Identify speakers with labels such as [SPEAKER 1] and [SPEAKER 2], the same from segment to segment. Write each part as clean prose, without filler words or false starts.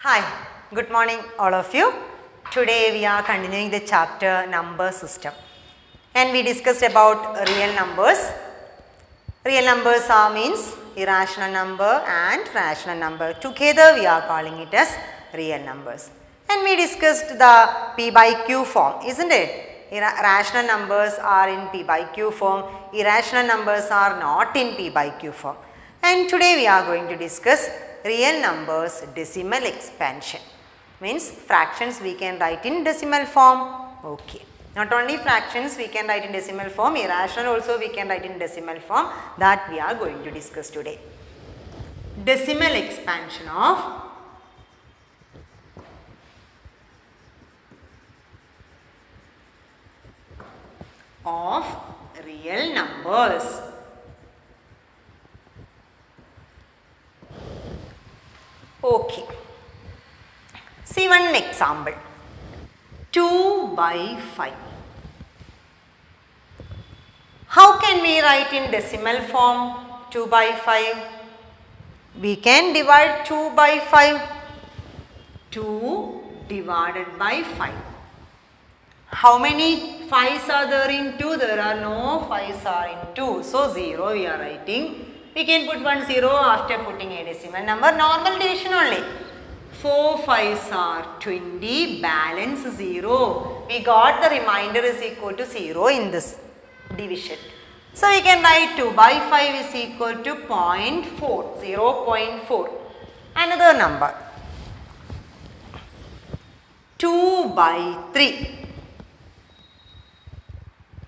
[SPEAKER 1] Hi, good morning all of you. Today we are continuing the chapter number system and we discussed about real numbers. Real numbers are means irrational number and rational number. Together we are calling it as real numbers. And we discussed the P by Q form, isn't it? Rational numbers are in P by Q form, irrational numbers are not in P by Q form. And today we are going to discuss real numbers decimal expansion. Means fractions we can write in decimal form. Okay. Not only fractions we can write in decimal form, irrational also we can write in decimal form. That we are going to discuss today. Decimal expansion of real numbers. Okay. See one example. 2 by 5. How can we write in decimal form 2 by 5? We can divide 2 by 5. 2 divided by 5. How many 5s are there in 2? There are no 5s are in 2. So 0 we are writing. We can put 1 0 after putting a decimal number. Normal division only. 4 5s are 20. Balance 0. We got the remainder is equal to 0 in this division. So we can write 2 by 5 is equal to 0.4. 0.4. Another number. 2 by 3.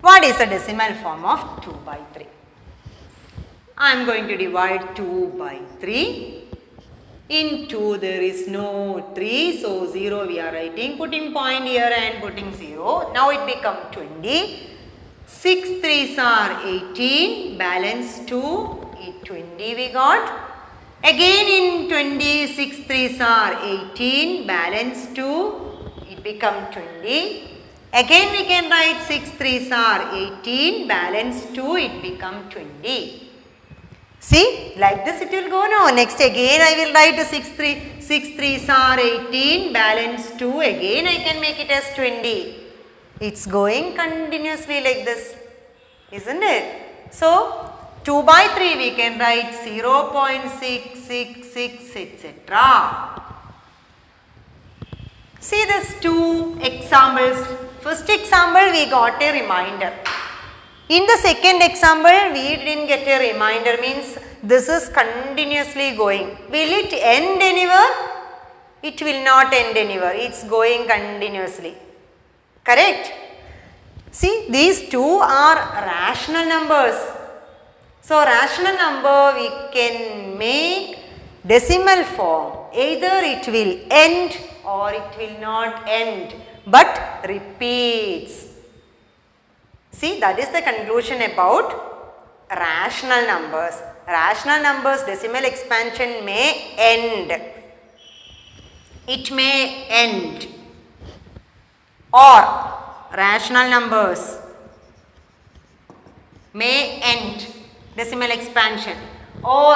[SPEAKER 1] What is the decimal form of 2 by 3? I am going to divide 2 by 3. In 2 there is no 3, so 0 we are writing, putting point here and putting 0. Now it becomes 20. 6 3s are 18, balance 2, 20 we got. Again in 20, 6 3s are 18, balance 2, it becomes 20. Again we can write 6 3s are 18, balance 2, it becomes 20. See, like this it will go now. Next again I will write 6 3s are 18, balance 2, again I can make it as 20. It's going continuously like this, isn't it? So, 2 by 3 we can write 0.666 etc. See these two examples. First example we got a reminder. In the second example, we didn't get a reminder, means this is continuously going. Will it end anywhere? It will not end anywhere. It's going continuously. Correct? See, these two are rational numbers. So, rational number we can make decimal form. Either it will end or it will not end, but repeats. See, that is the conclusion about rational numbers. Rational numbers decimal expansion may end. It may end. Or rational numbers may end decimal expansion. Or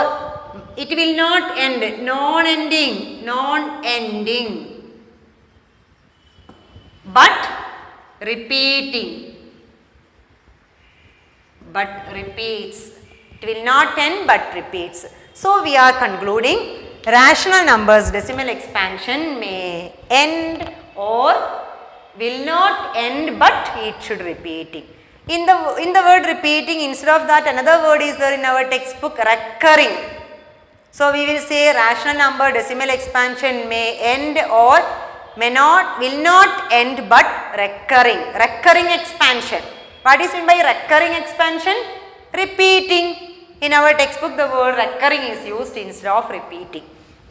[SPEAKER 1] it will not end. Non-ending. Non-ending. But repeating. But repeats. It will not end but repeats. So, we are concluding rational numbers decimal expansion may end or will not end but it should repeating. In the word repeating, instead of that another word is there in our textbook, recurring. So, we will say rational number decimal expansion may end or will not end but recurring. Recurring expansion. What is meant by recurring expansion? Repeating. In our textbook the word recurring is used instead of repeating.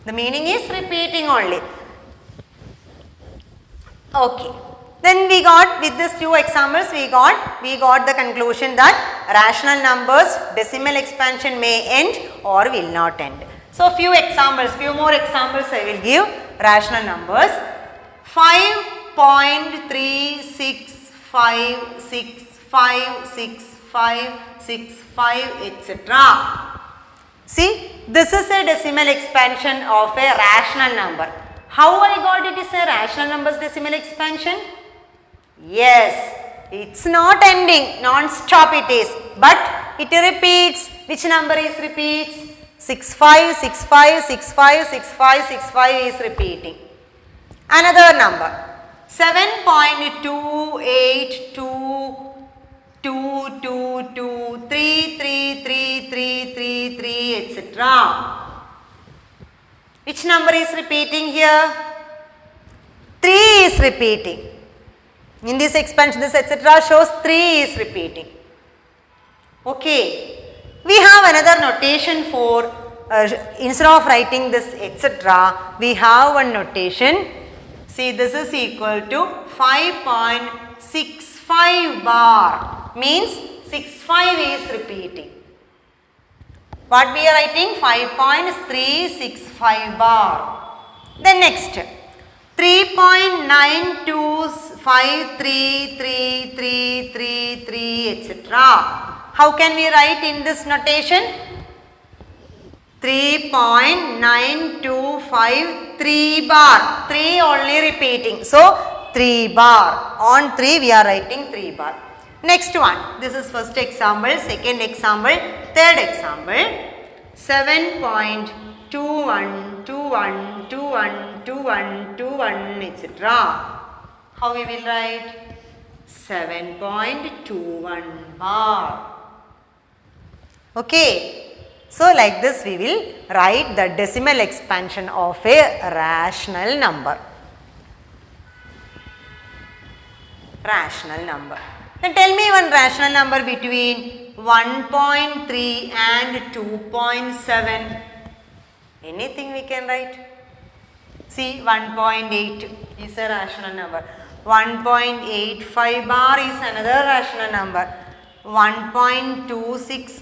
[SPEAKER 1] The meaning is repeating only. Okay. Then we got, with these two examples we got the conclusion that rational numbers decimal expansion may end or will not end. So few more examples I will give. Rational numbers. 5.3656 5, 6, 5, 6, 5, etc. See, this is a decimal expansion of a rational number. How I got it is a rational numbers decimal expansion? Yes, it's not ending, non-stop it is, but it repeats. Which number is repeats? 65, 65, 65, 65, 65 is repeating. Another number 7.28222333333 etc. Which number is repeating here? 3 is repeating. In this expansion, this etc. shows 3 is repeating. Okay. We have another notation for instead of writing this etc. we have one notation. See, this is equal to 5.65 bar, means 65 is repeating. What we are writing? 5.365 bar. Then next 3.92533333 etc. How can we write in this notation? 3.9253 bar, 3 only repeating. So 3 bar, on 3 we are writing 3 bar. Next one, this is first example, second example, third example. 7.2121212121 etc. How we will write? 7.21 bar. Okay. So, like this we will write the decimal expansion of a rational number. Rational number. Then tell me one rational number between 1.3 and 2.7. Anything we can write. See, 1.8 is a rational number. 1.85 bar is another rational number. 1.26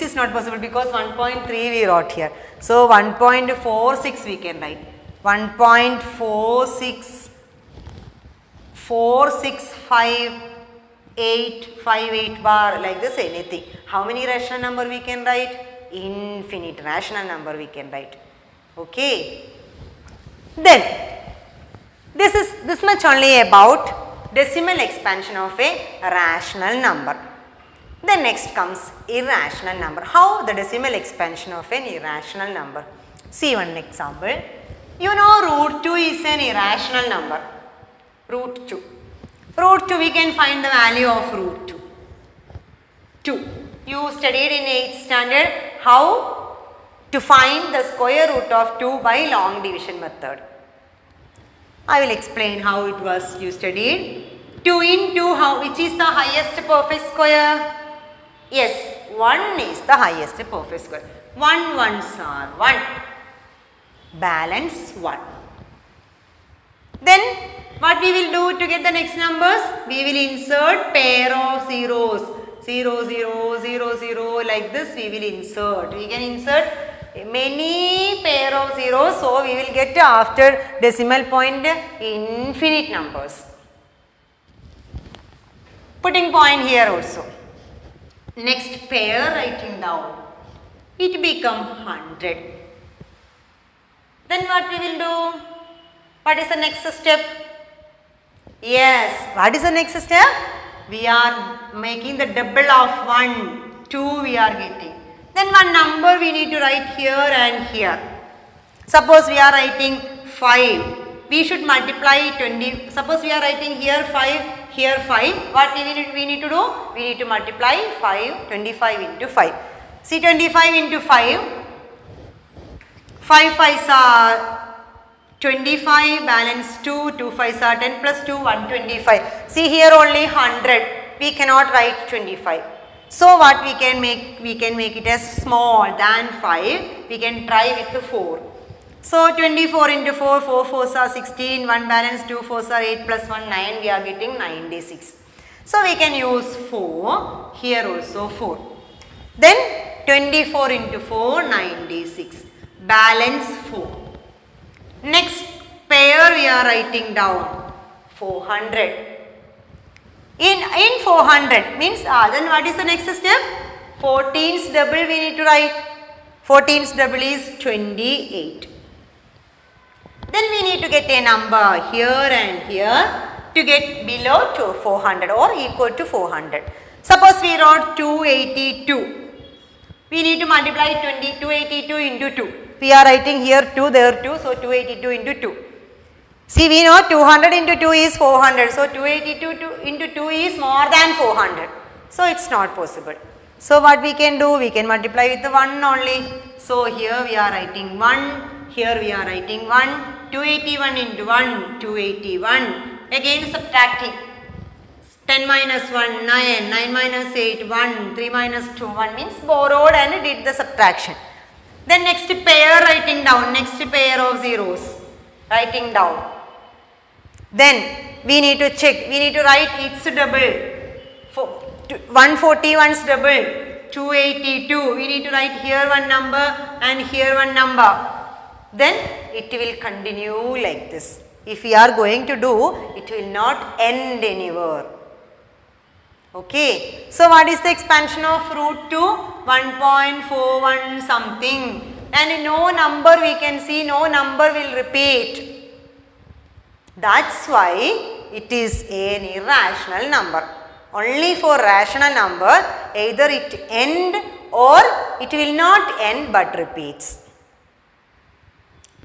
[SPEAKER 1] is not possible because 1.3 we wrote here. So 1.46 we can write. 1.46558 bar, like this, anything. How many rational number we can write? Infinite rational number we can write. Okay. Then this much only about decimal expansion of a rational number. Then next comes irrational number. How the decimal expansion of an irrational number? See one example. You know root 2 is an irrational number. Root 2. Root 2 we can find the value of root 2. 2. You studied in 8th standard how to find the square root of 2 by long division method. I will explain how it was you studied. 2 into how, which is the highest perfect square? Yes, 1 is the highest perfect square. 1 ones are 1. Balance 1. Then what we will do to get the next numbers? We will insert pair of zeros. 0, 0, 0, 0, like this we will insert. We can insert many pair of zeros. So we will get after decimal point infinite numbers. Putting point here also. Next pair writing down. It become 100. Then what we will do? What is the next step? Yes, what is the next step? We are making the double of 1, 2 we are getting. Then one number we need to write here and here. Suppose we are writing 5. We should multiply 20. Suppose we are writing here 5, here 5. What we need to do? We need to multiply 25 into 5. See, 25 into 5. 5 5s are 25, balance 2, 2 5s are 10 plus 2, 125. See, here only 100. We cannot write 25. So what we can make it as small than 5. We can try with the 4. So 24 into 4, 4 4s are 16, 1 balance, 2 4s are 8 plus 1, 9, we are getting 96. So we can use 4, here also 4. Then 24 into 4, 96, balance 4. Next pair we are writing down 400. In 400 means then what is the next step? 14's double we need to write. 14's double is 28. Then we need to get a number here and here to get below to 400 or equal to 400. Suppose we wrote 282. We need to multiply 282 into 2. We are writing here 2, there 2, so 282 into 2. See, we know 200 into 2 is 400, so 282 into 2 is more than 400. So, it is not possible. So, what we can do? We can multiply with the 1 only. So, here we are writing 1, here we are writing 1, 281 into 1, 281. Again subtracting. 10 minus 1, 9, 9 minus 8, 1, 3 minus 2, 1 means borrowed and did the subtraction. Then next pair writing down, next pair of zeros writing down. Then we need to check, we need to write its double. 141's double, 282. We need to write here one number and here one number. Then it will continue like this. If we are going to do, it will not end anywhere. Okay. So, what is the expansion of root 2? 1.41 something, and no number we can see, no number will repeat. That is why it is an irrational number. Only for rational number, either it end or it will not end but repeats.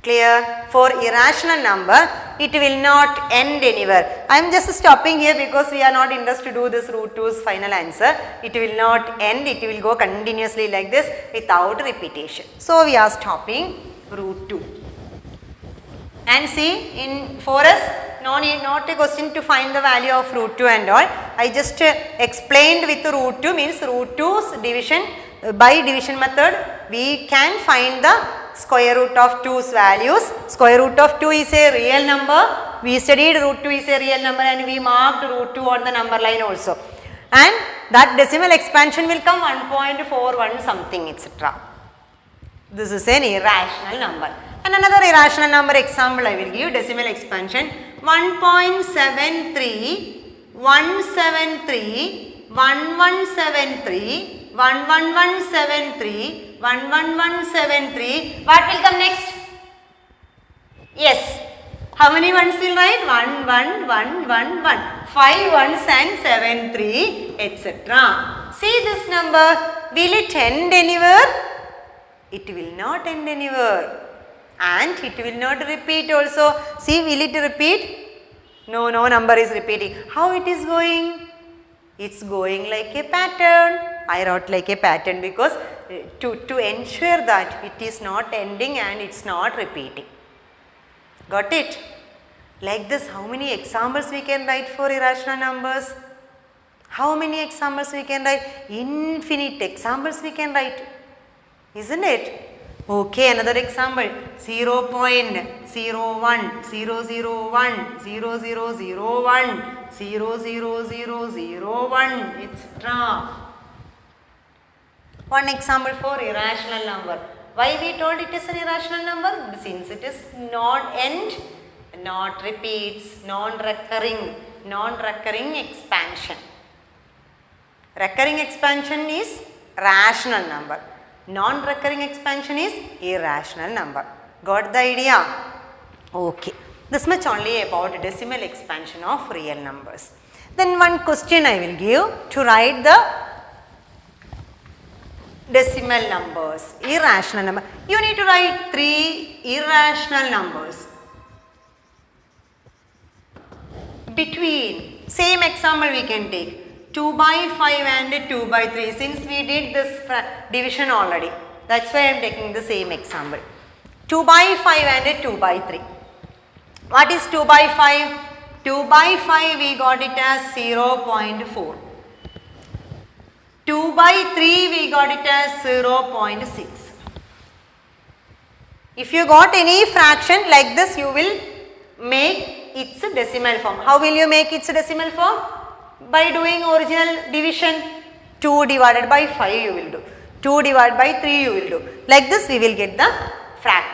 [SPEAKER 1] Clear? For irrational number, it will not end anywhere. I am just stopping here because we are not interested to do this root 2's final answer. It will not end, it will go continuously like this without repetition. So, we are stopping root 2. And see, for us, not a question to find the value of root 2 and all. I just explained with root 2 means root 2's division, by division method we can find the square root of 2's values. Square root of 2 is a real number. We studied root 2 is a real number and we marked root 2 on the number line also. And that decimal expansion will come 1.41 something, etc. This is an irrational number. And another irrational number example I will give, decimal expansion 1.73, 173, 1173, 11173, 11173. What will come next? Yes. How many ones will write? 1, 1, 1, 1, 1. 5 ones and 7, 3, etc. See this number. Will it end anywhere? It will not end anywhere. And it will not repeat also. See, will it repeat? No, no number is repeating. How it is going? It's going like a pattern. I wrote like a pattern because to ensure that it is not ending and it's not repeating. Got it? Like this, how many examples we can write for irrational numbers? How many examples we can write? Infinite examples we can write. Isn't it? Okay, another example 0.01, 001, 0001, 00001, etc. One example for irrational number. Why we told it is an irrational number? Since it is not end, not repeats, non-recurring expansion. Recurring expansion is rational number. Non-recurring expansion is irrational number. Got the idea? Okay. This much only about decimal expansion of real numbers. Then one question I will give to write the decimal numbers, irrational number. You need to write 3 irrational numbers. Between, same example we can take. 2 by 5 and 2 by 3, since we did this division already, that is why I am taking the same example. 2 by 5 and 2 by 3. What is 2 by 5? 2 by 5 we got it as 0.4. 2 by 3 we got it as 0.6. If you got any fraction like this, you will make its decimal form. How will you make its decimal form? By doing original division. 2 divided by 5 you will do, 2 divided by 3 you will do. Like this we will get the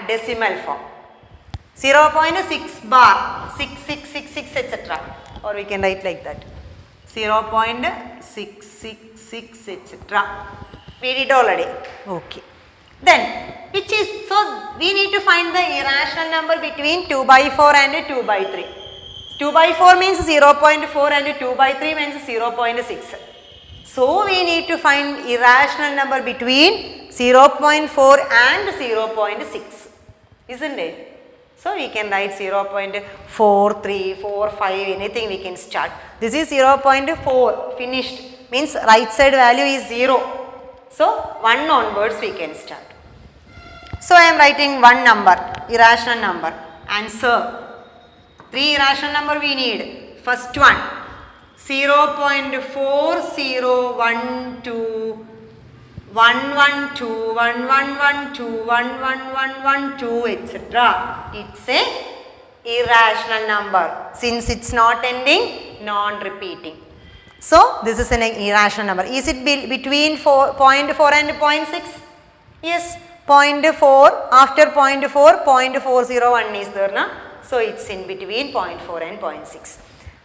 [SPEAKER 1] decimal form. 0.6 bar, 6666 etc. Or we can write like that. 0.666 etc. We did already. Okay. Then which is, so we need to find the irrational number between 2 by 4 and 2 by 3. 2 by 4 means 0.4 and 2 by 3 means 0.6. So, we need to find irrational number between 0.4 and 0.6, isn't it? So, we can write 0.4, 3, 4, 5, anything we can start. This is 0.4 finished, means right side value is 0. So, 1 onwards we can start. So, I am writing one number, irrational number. Answer. 3 irrational number we need. First one, 0.4012 112 1112 11112 etc. It's a irrational number since it's not ending, non-repeating. So, this is an irrational number. Is it between 0.4 and 0.6? Yes, 0.4, after 0.4, 0.401 is there. Na? So, it's in between 0.4 and 0.6.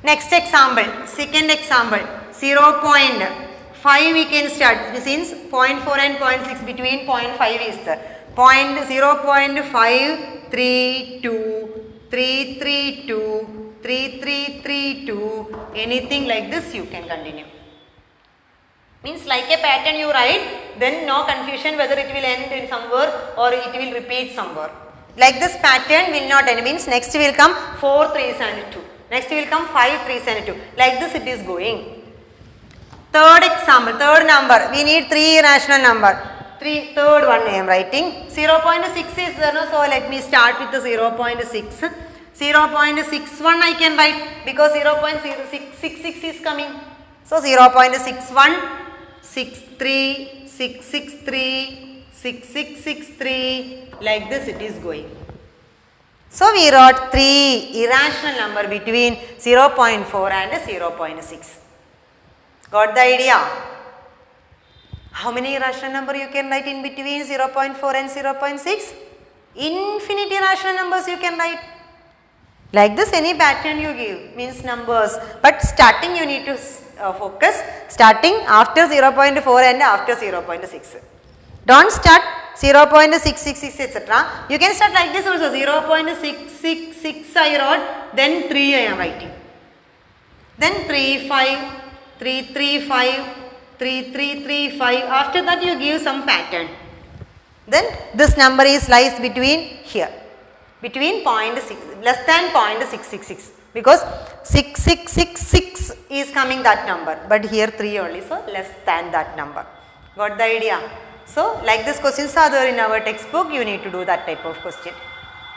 [SPEAKER 1] Next example, second example, 0.5 we can start since 0.4 and 0.6 between 0.5 is there. 0.532, 332, 3332, anything like this you can continue. Means like a pattern you write, then no confusion whether it will end in somewhere or it will repeat somewhere. Like this pattern will not end, means next will come 4 3s and 2, next will come 5 3s and 2, like this it is going. Third example, third number, we need 3 irrational number. Third one I am writing, 0.6 is there, no? So let me start with the 0.6. 0.61 I can write because 0.666 is coming. So 0.61, 63, 663, 6663, like this it is going. So we wrote 3 irrational number between 0.4 and 0.6. Got the idea? How many irrational number you can write in between 0.4 and 0.6? Infinite irrational numbers you can write. Like this any pattern you give means numbers, but starting you need to focus starting after 0.4 and after 0.6. Don't start 0.666 etc. You can start like this also, 0.666 I wrote, then 3 I am writing. Then 35, 335, 3335, after that you give some pattern. Then this number is lies between here, between 0.6, less than 0.666 because 6666 is coming that number, but here 3 only, so less than that number. Got the idea? So, like this questions are there in our textbook, you need to do that type of question.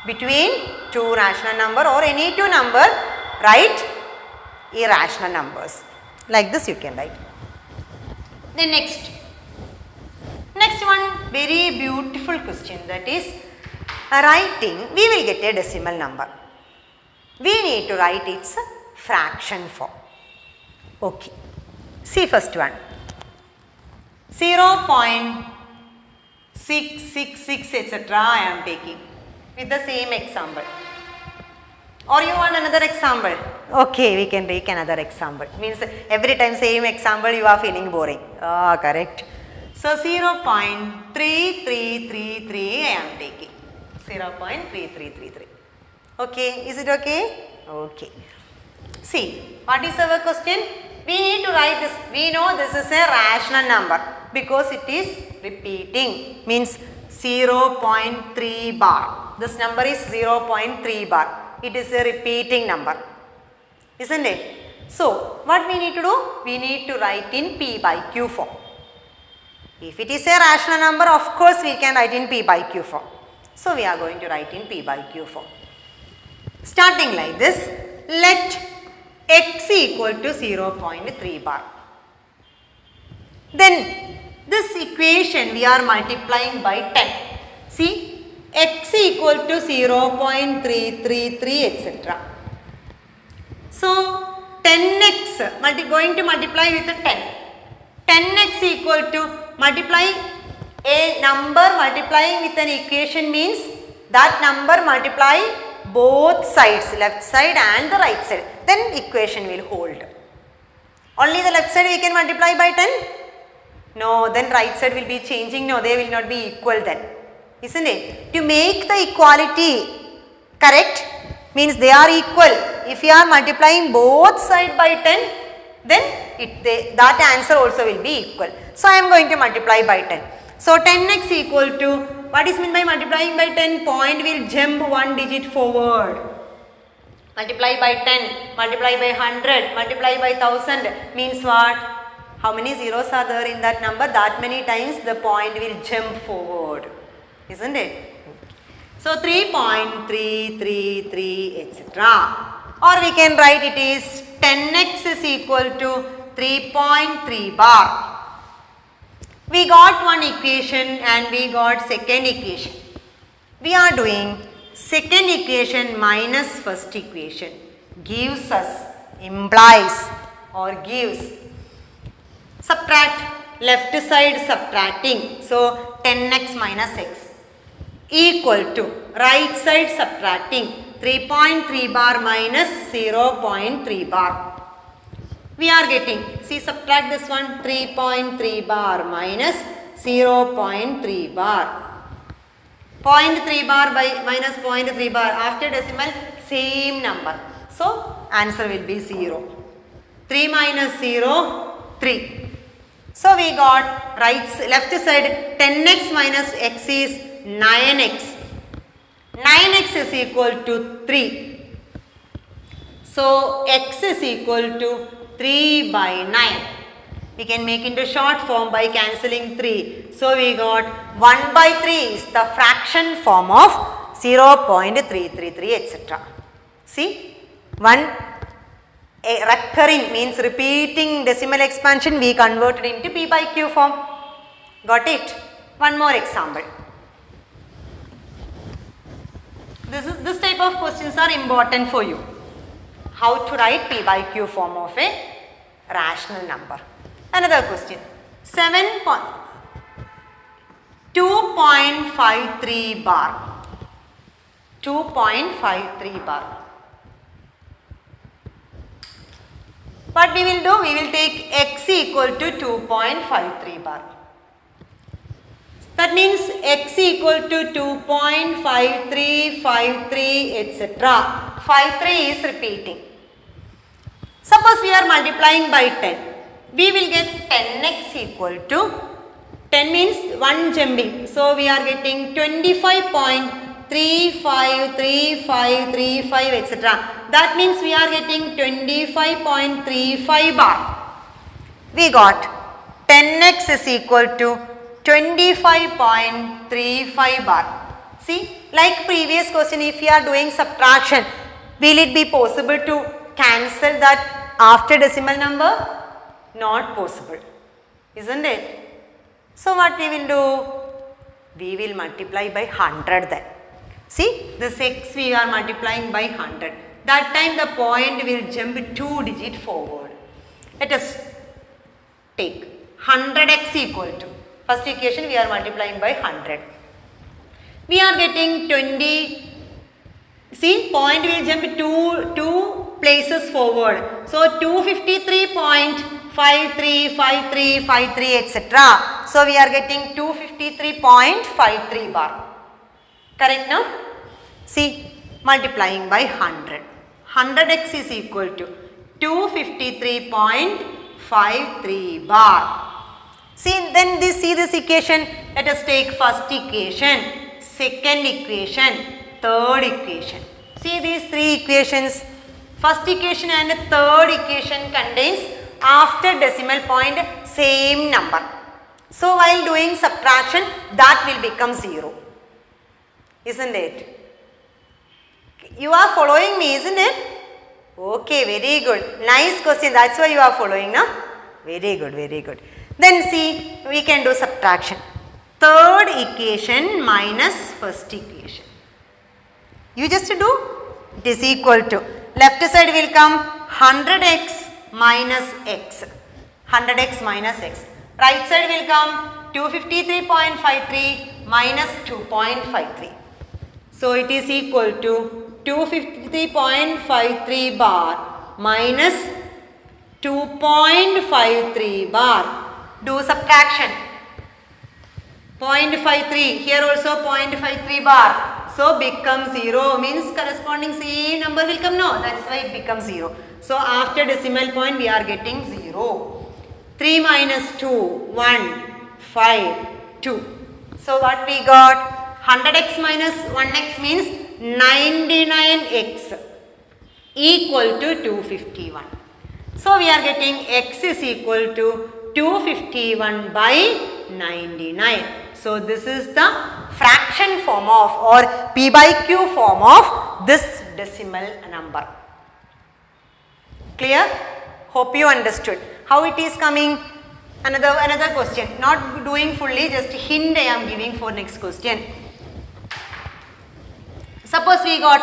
[SPEAKER 1] Between 2 rational number or any 2 number, write irrational numbers. Like this you can write. Then next one, very beautiful question, that is writing, we will get a decimal number. We need to write its fraction form. Okay. See first one, 0.666 etc. I am taking with the same example. Or you want another example? Okay, we can take another example. Means every time same example you are feeling boring. Ah, correct. So 0.3333 I am taking. 0.3333. Okay, is it okay? Okay. See, what is our question? We need to write this. We know this is a rational number because it is repeating. Means 0.3 bar. This number is 0.3 bar. It is a repeating number, isn't it? So, what we need to do? We need to write in P by Q form. If it is a rational number, of course we can write in P by Q form. So, we are going to write in P by Q form. Starting like this, let x equal to 0.3 bar. Then, this equation we are multiplying by 10. See? X equal to 0.333 etc. So, 10x going to multiply with 10. 10x equal to multiply a number multiplying with an equation means that number multiply both sides, left side and the right side. Then equation will hold. Only the left side we can multiply by 10? No, then right side will be changing. No, they will not be equal then. isn't it? To make the equality correct means they are equal. If you are multiplying both sides by 10, then that answer also will be equal. So I am going to multiply by 10. So 10x equal to, what is meant by multiplying by 10? Point will jump one digit forward. Multiply by 10, multiply by 100, multiply by 1000 means what? How many zeros are there in that number? That many times the point will jump forward, isn't it? So 3.333 etc. Or we can write it is 10x is equal to 3.3 bar. We got one equation and we got second equation. We are doing second equation minus first equation. Gives us, implies or gives. Subtract, left side subtracting. So 10x minus x equal to right side subtracting 3.3 bar minus 0.3 bar. We are getting, see, subtract this one, 3.3 bar minus 0.3 bar. 0.3 bar by minus 0.3 bar, after decimal same number. So answer will be 0. 3 minus 0, 3. So we got left side 10x minus x is 9x. 9x is equal to 3. So x is equal to 3 by 9. We can make into short form by cancelling 3. So we got 1 by 3 is the fraction form of 0.333 etc. See, recurring means repeating decimal expansion we converted into p by q form. Got it? One more example. This type of questions are important for you. How to write p by q form of a rational number. Another question. 2.53 bar. 2.53 bar. What we will do? We will take x equal to 2.53 bar. That means x equal to 2.53, 53 etc. 53 is repeating. Suppose we are multiplying by 10. We will get 10x equal to 10 means 1 jumping. So we are getting 25.353535 etc. That means we are getting 25.35 bar. We got 10x is equal to 25.35 bar. See, like previous question, if you are doing subtraction, will it be possible to cancel that after decimal number? Not possible, isn't it? So what we will do? We will multiply by 100 then. See, this x we are multiplying by 100. That time the point will jump 2 digit forward. Let us take 100x equal to, first equation we are multiplying by 100. We are getting 20, see, point will jump 2 places forward. So 253.535353 etc. So we are getting 253.53 bar. Correct now? See, multiplying by 100. 100x is equal to 253.53 bar. See, then see this equation. Let us take first equation, second equation, third equation. See these three equations. First equation and third equation contains after decimal point same number. So while doing subtraction, that will become 0. Isn't it? You are following me, isn't it? Okay, very good. Nice question. That's why you are following, no? Very good, very good. Then see, we can do subtraction. Third equation minus first equation. You just do, it is equal to, left side will come 100x minus x. 100x minus x. Right side will come 253.53 minus 2.53. So it is equal to 253.53 bar minus 2.53 bar. Do subtraction. 0.53, here also 0.53 bar. So become 0 means corresponding same number will come, no, that's why it becomes 0. So after decimal point we are getting 0. 3 minus 2, 1, 5, 2. So what we got? 100x minus 1x means 99x equal to 251. So we are getting x is equal to 251 by 99. So this is the fraction form of or p by q form of this decimal number. Clear? Hope you understood. How it is coming? Another question. Not doing fully, just hint I am giving for next question. Suppose we got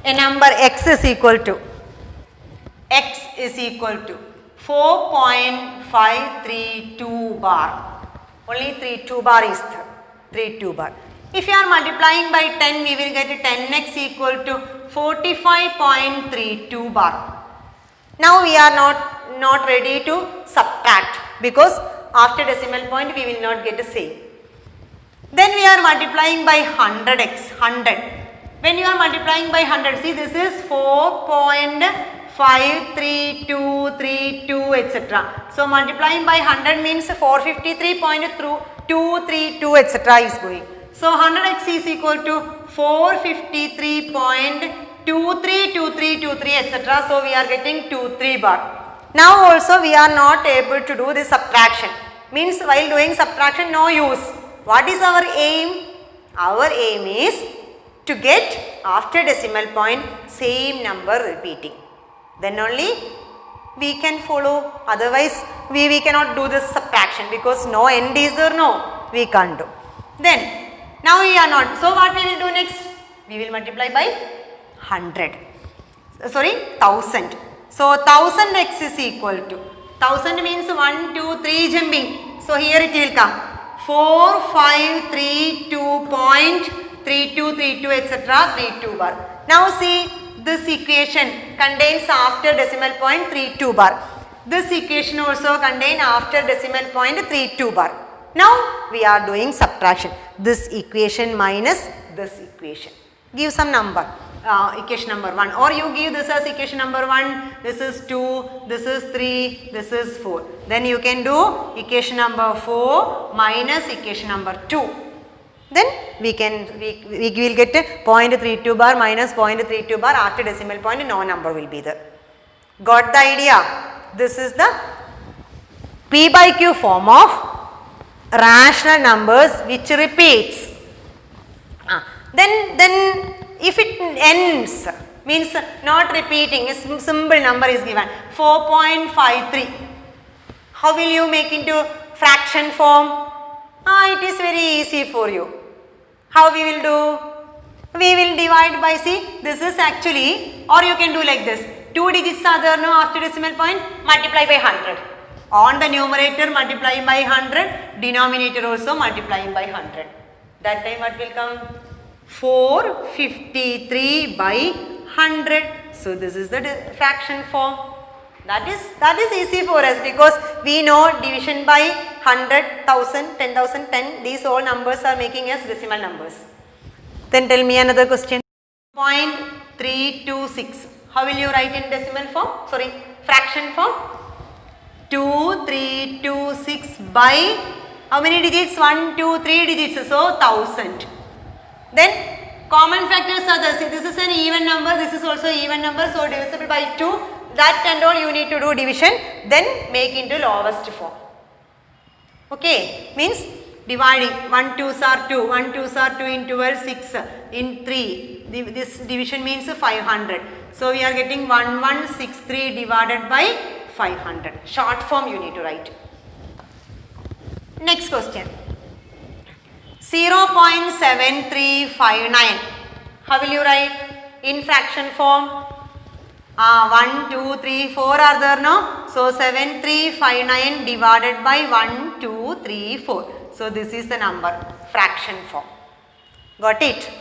[SPEAKER 1] a number x is equal to 4.532 bar. Only 32 bar is there. 32 bar. If you are multiplying by 10, we will get 10x equal to 45.32 bar. Now we are not ready to subtract because after decimal point we will not get the same. Then we are multiplying by 100x, 100. When you are multiplying by 100, see this is 4.53232 etc. So multiplying by 100 means 453.232 etc. is going. So 100x is equal to 453.232323 etc. So we are getting 23 bar. Now also we are not able to do this subtraction. Means while doing subtraction no use. What is our aim? Our aim is to get after decimal point same number repeating. Then only we can follow, otherwise we cannot do this subtraction because no end is there, no, we can't do. Then now we are not, so what we will do next? We will multiply by 100, sorry 1000. So 1000x is equal to, 1000 means 1, 2, 3 jumping. So here it will come 4532.3232 etc. 32 bar. Now see this equation contains after decimal point 32 bar. This equation also contains after decimal point 32 bar. Now we are doing subtraction. This equation minus this equation. Give some number. Equation number 1 or you give this as equation number 1, this is 2, this is 3, this is 4. Then you can do equation number 4 minus equation number 2. Then we will get 0.32 bar minus 0.32 bar after decimal point no number will be there. Got the idea? This is the p by q form of rational numbers which repeats. Then if it ends means not repeating, a simple number is given 4.53. How will you make into fraction form? It is very easy for you. How we will do? We will divide by, see this is actually, or you can do like this, 2 digits are there no after decimal point, multiply by 100. On the numerator multiply by 100, denominator also multiplying by 100. That time what will come? 453 by 100. So this is the fraction form. That is easy for us because we know division by 100, 1000, 10,000, 10. These all numbers are making us decimal numbers. Then tell me another question. 0.326. How will you write in decimal form? Sorry, fraction form. 2326 by how many digits? 1, 2, 3 digits. So 1000. Then common factors are there. See, this is an even number. This is also even number. So divisible by 2. That and all you need to do division, then make into lowest form. Okay, means dividing 1 2s are 2, 1 2s are 2 in 12, 6 in 3. This division means 500. So we are getting 1163 divided by 500. Short form you need to write. Next question. 0.7359. How will you write in fraction form? 1, 2, 3, 4 are there no? So 7359 divided by 1, 2, 3, 4. So this is the number, fraction form. Got it?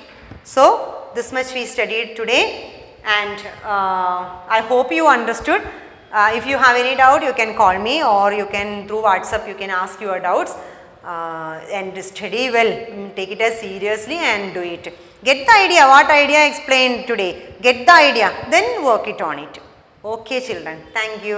[SPEAKER 1] So this much we studied today and I hope you understood. If you have any doubt you can call me or you can through WhatsApp you can ask your doubts. and study well. Take it as seriously and do it. Get the idea, what idea I explained today. Get the idea, then work it on it. Okay children, thank you.